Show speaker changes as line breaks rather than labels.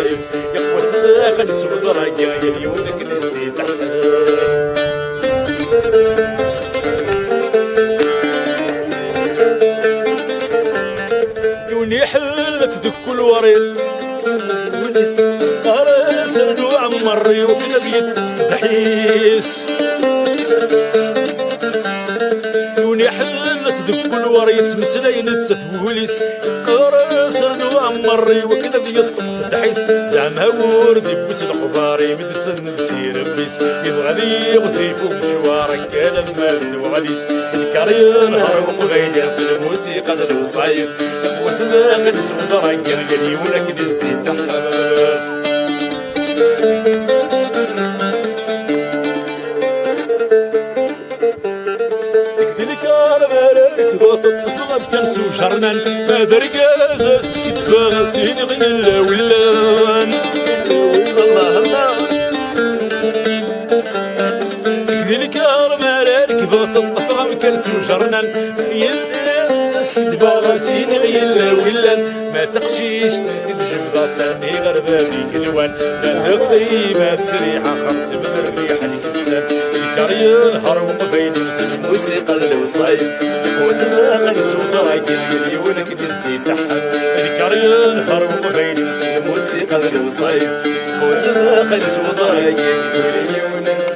وصايف يقوى تداخل سود راقع يليونك نزلي تحت يوني حلت ذك الوريل ونس قرص وعمري وكنا بيد دحيس يوني حلت ذك الوريت مسلين تتبوليس قرص وعمري وكنا بيد دحيس زعما وردي بس الخضاري مدسن نسير بيس يبغى لي وصيف ومشوارك انا المال وعليس الكريم هرب غير الموسيقى الوصايف وسداخل سود راقع يليونك نزلي تحت كنسو جرنان ما درقاز السكت فاسين غير ولان الله الله كذلك رمال ركبات الطفرة كنسو جرنان يلبس دباغسين غير ولان ما تقشيش تكذب ثاني غير بابي كلوان ما تقضي ما تسريحة خمس من الريح الكتسان الكريان هرب بين الموسيقى الوصايف وتداخل سود راقع يليونك نزلي تحت الكريان هرب بين الموسيقى الوصايف وتداخل سود راقع يليونك